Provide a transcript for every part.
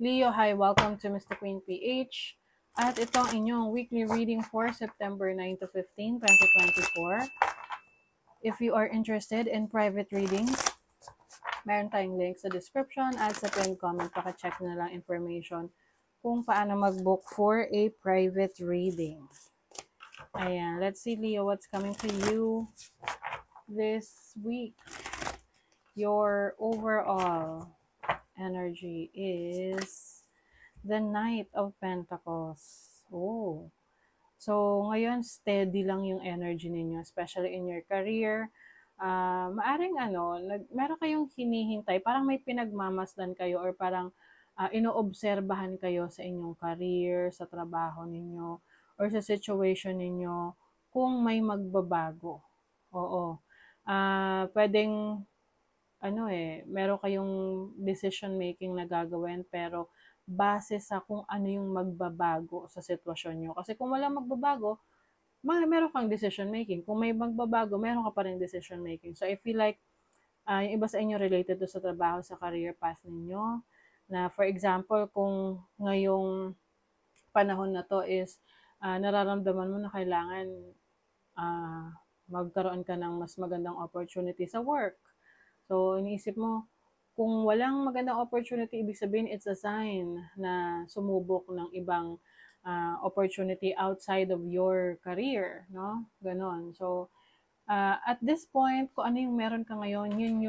Leo, hi, welcome to Mr. Queen PH. At ito ang inyong weekly reading for September 9 to 15, 2024. If you are interested in private readings, meron tayong link sa description at sa pinned comment. Paka-check na lang information kung paano mag-book for a private reading. Ayan, let's see, Leo, what's coming to you this week. Your overall energy is the Knight of Pentacles. Oh. So, ngayon, steady lang yung energy ninyo, especially in your career. Maaring meron kayong hinihintay, parang may pinagmamasdan kayo or parang inoobserbahan kayo sa inyong career, sa trabaho ninyo, or sa situation ninyo kung may magbabago. Oo. Pwedeng meron kayong decision making na gagawin pero base sa kung ano yung magbabago sa sitwasyon nyo. Kasi kung walang magbabago, meron kang decision making. Kung may magbabago, meron ka pa rin decision making. So I feel like yung iba sa inyo related to sa trabaho, sa career path ninyo. Na for example, kung ngayong panahon na to is nararamdaman mo na kailangan magkaroon ka ng mas magandang opportunity sa work. So, iniisip mo, kung walang magandang opportunity, ibig sabihin it's a sign na sumubok ng ibang opportunity outside of your career, no? Ganon. So, at this point, kung ano yung meron ka ngayon, yun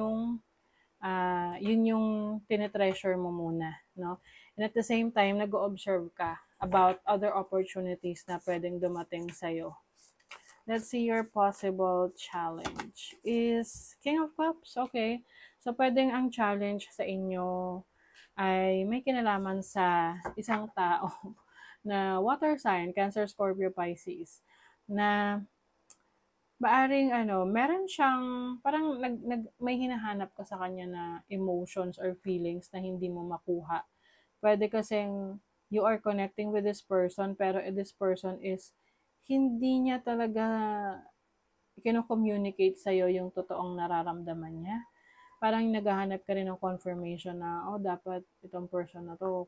yung tinetreasure mo muna, no? And at the same time, nag-observe ka about other opportunities na pwedeng dumating sa'yo. Let's see your possible challenge. Is King of Cups? Okay. So, pwedeng ang challenge sa inyo ay may kinalaman sa isang tao na water sign, Cancer, Scorpio, Pisces, na maaring meron siyang parang may hinahanap ka sa kanya na emotions or feelings na hindi mo makuha. Pwede kasing you are connecting with this person pero this person is hindi niya talaga kino-communicate sa'yo yung totoong nararamdaman niya. Parang naghahanap ka rin ng confirmation na, dapat itong person na to,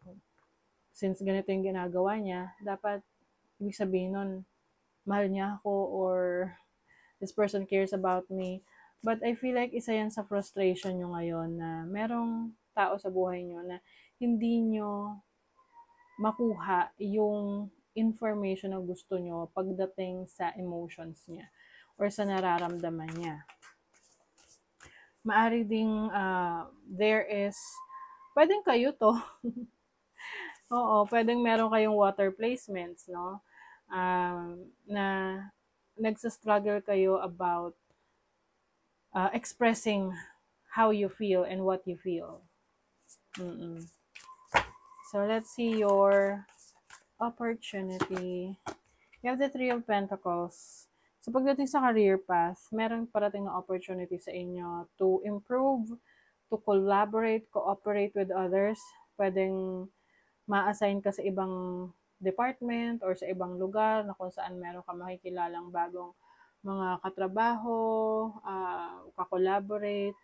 since ganito yung ginagawa niya, dapat, ibig sabihin nun, mahal niya ako or this person cares about me. But I feel like isa yan sa frustration nyo ngayon na merong tao sa buhay nyo na hindi nyo makuha yung information na gusto nyo pagdating sa emotions niya or sa nararamdaman niya. Maari ding pwedeng kayo to. Oo, pwedeng meron kayong water placements, no? Na nagsa-struggle kayo about expressing how you feel and what you feel. So, let's see your opportunity. You have the Three of Pentacles. So, pagdating sa career path, meron parating na opportunity sa inyo to improve, to collaborate, cooperate with others. Pwedeng ma-assign ka sa ibang department or sa ibang lugar na kung saan meron ka makikilalang bagong mga katrabaho, ka-collaborate.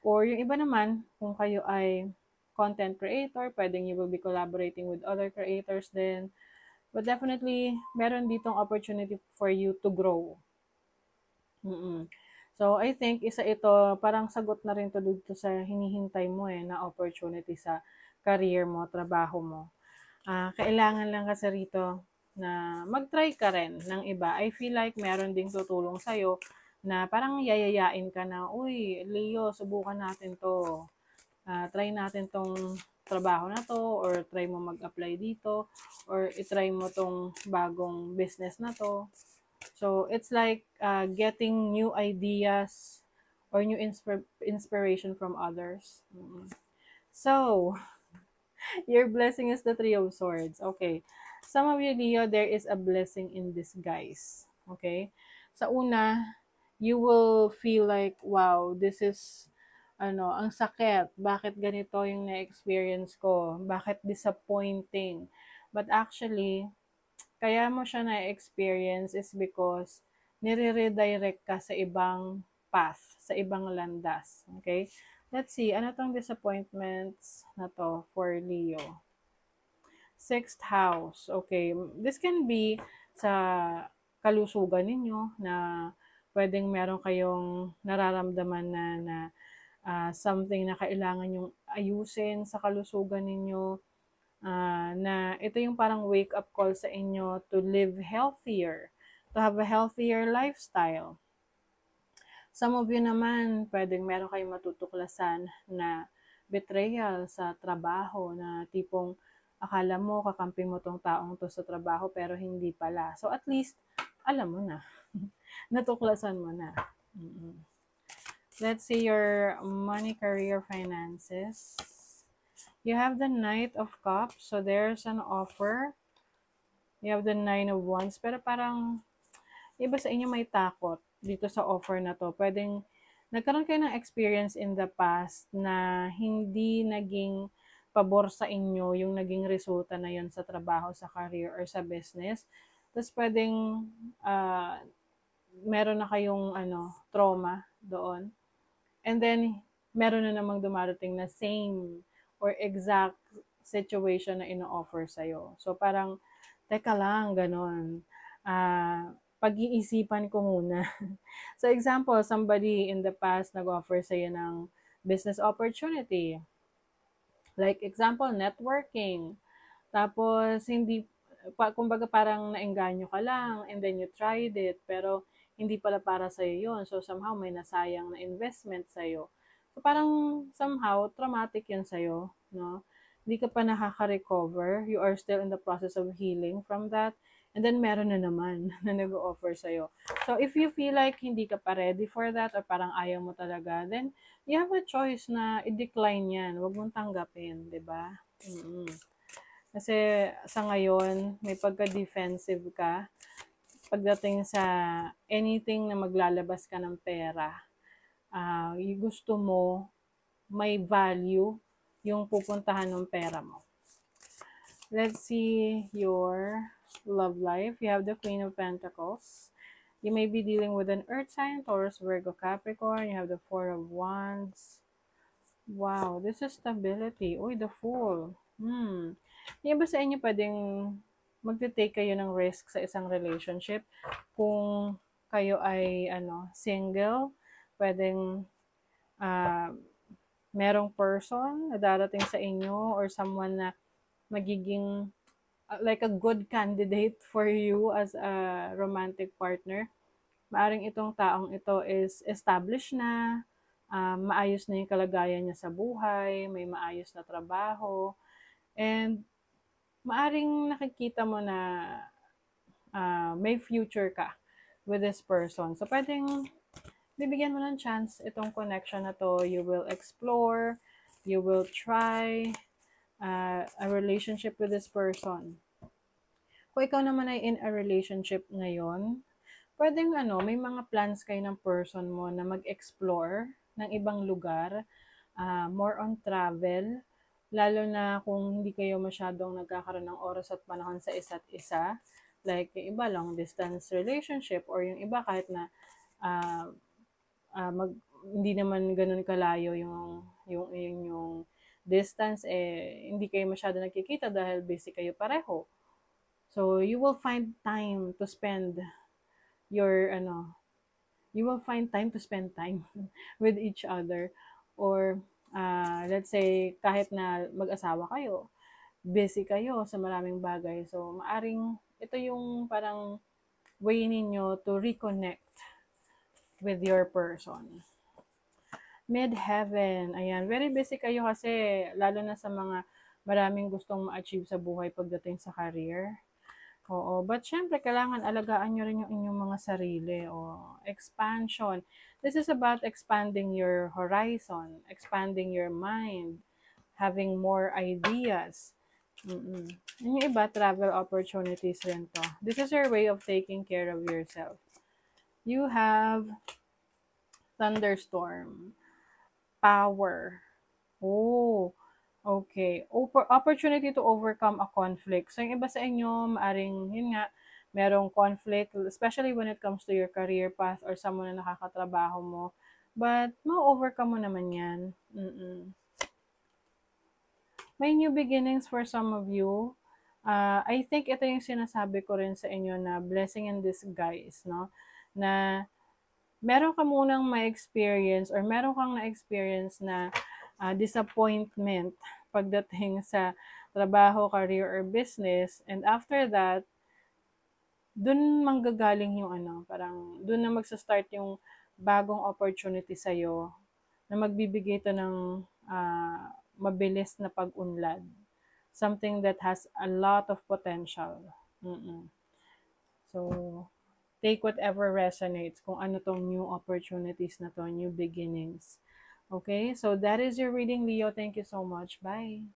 Or yung iba naman, kung kayo ay content creator, pwedeng you will be collaborating with other creators din. But definitely, meron ditong opportunity for you to grow. So, I think isa ito, parang sagot na rin to dito sa hinihintay mo na opportunity sa career mo, trabaho mo. Kailangan lang kasi rito na mag-try ka rin ng iba. I feel like meron ding tutulong sa'yo na parang yayayain ka na, uy, Leo, subukan natin to. Try natin tong trabaho na to or try mo mag-apply dito or itry mo tong bagong business na to. So, it's like getting new ideas or new inspiration from others. So, your blessing is the Three of Swords. Okay. Some of you, Leo, there is a blessing in disguise. Okay? Sa una, you will feel like, wow, this is ang sakit, bakit ganito yung na-experience ko, bakit disappointing. But actually, kaya mo siya na-experience is because nire-redirect ka sa ibang path, sa ibang landas. Okay? Let's see, ano tong disappointments na to for Leo? Sixth house. Okay. This can be sa kalusugan ninyo na pwedeng meron kayong nararamdaman na something na kailangan yung ayusin sa kalusugan ninyo. Na ito yung parang wake up call sa inyo to live healthier, to have a healthier lifestyle. Some of you naman, pwedeng meron kayong matutuklasan na betrayal sa trabaho na tipong akala mo kakampi mo tong taong to sa trabaho pero hindi pala. So at least, alam mo na. Natuklasan mo na. Mm-mm. Let's see your money, career, finances. You have the Knight of Cups. So there's an offer. You have the Nine of Wands. Pero parang iba sa inyo may takot dito sa offer na to. Pwedeng nagkaroon kayo ng experience in the past na hindi naging pabor sa inyo yung naging resulta na yon sa trabaho, sa career, or sa business. Tapos pwedeng meron na kayong trauma doon. And then, meron na namang dumarating na same or exact situation na ino-offer sa'yo. So, parang, teka lang, ganon. Pag-iisipan ko muna. So, example, somebody in the past nag-offer sa'yo ng business opportunity. Like, example, networking. Tapos, hindi, kumbaga parang naengganyo ka lang and then you tried it, pero hindi pala para sa'yo yun. So, somehow may nasayang na investment sa'yo. So, parang somehow traumatic yun sa'yo, no? Hindi ka pa nakaka-recover. You are still in the process of healing from that. And then, meron na naman na nag-offer sa'yo. So, if you feel like hindi ka pa ready for that or parang ayaw mo talaga, then you have a choice na i-decline yan. Huwag mong tanggapin, di ba? Kasi sa ngayon, may pagka-defensive ka pagdating sa anything na maglalabas ka ng pera. Yung gusto mo, may value yung pupuntahan ng pera mo. Let's see your love life. You have the Queen of Pentacles. You may be dealing with an Earth sign, Taurus, Virgo, Capricorn. You have the Four of Wands. Wow, this is stability. Uy, the Fool. Yung iba sa inyo pwedeng magte-take kayo ng risk sa isang relationship. Kung kayo ay single, pwedeng merong person na darating sa inyo or someone na magiging like a good candidate for you as a romantic partner. Maaring itong taong ito is established na, maayos na yung kalagayan niya sa buhay, may maayos na trabaho, and maaring nakikita mo na may future ka with this person. So, pwedeng bibigyan mo ng chance itong connection na to. You will explore, you will try a relationship with this person. Kung ikaw naman ay in a relationship ngayon, pwedeng may mga plans kayo ng person mo na mag-explore ng ibang lugar, more on travel, lalo na kung hindi kayo masyadong nagkakaroon ng oras at panahon sa isa't isa. Like, yung iba long distance relationship or yung iba kahit na hindi naman ganun kalayo yung distance, hindi kayo masyado nagkikita dahil busy kayo pareho. So, you will find time to spend time with each other. Or, let's say, kahit na mag-asawa kayo, busy kayo sa maraming bagay. So, maaring ito yung parang way ninyo to reconnect with your person. Mid-heaven, ayan, very busy kayo kasi lalo na sa mga maraming gustong ma-achieve sa buhay pagdating sa career. Oo, but syempre kailangan alagaan nyo rin yung inyong mga sarili. Expansion. This is about expanding your horizon, expanding your mind, having more ideas. Yung iba, travel opportunities rin to. This is your way of taking care of yourself. You have thunderstorm, power. Okay. Opportunity to overcome a conflict. So, yung iba sa inyo, maaring, yun nga, merong conflict, especially when it comes to your career path or someone na nakakatrabaho mo. But, ma-overcome mo naman yan. May new beginnings for some of you. I think ito yung sinasabi ko rin sa inyo na blessing in disguise, no? Na meron ka munang ma-experience or meron kang na-experience na disappointment pagdating sa trabaho, career, or business. And after that, dun manggagaling yung parang dun na magsa-start yung bagong opportunity sa'yo na magbibigay to ng mabilis na pag-unlad. Something that has a lot of potential. So, take whatever resonates kung ano tong new opportunities na to, new beginnings. Okay? So, that is your reading, Leo. Thank you so much. Bye!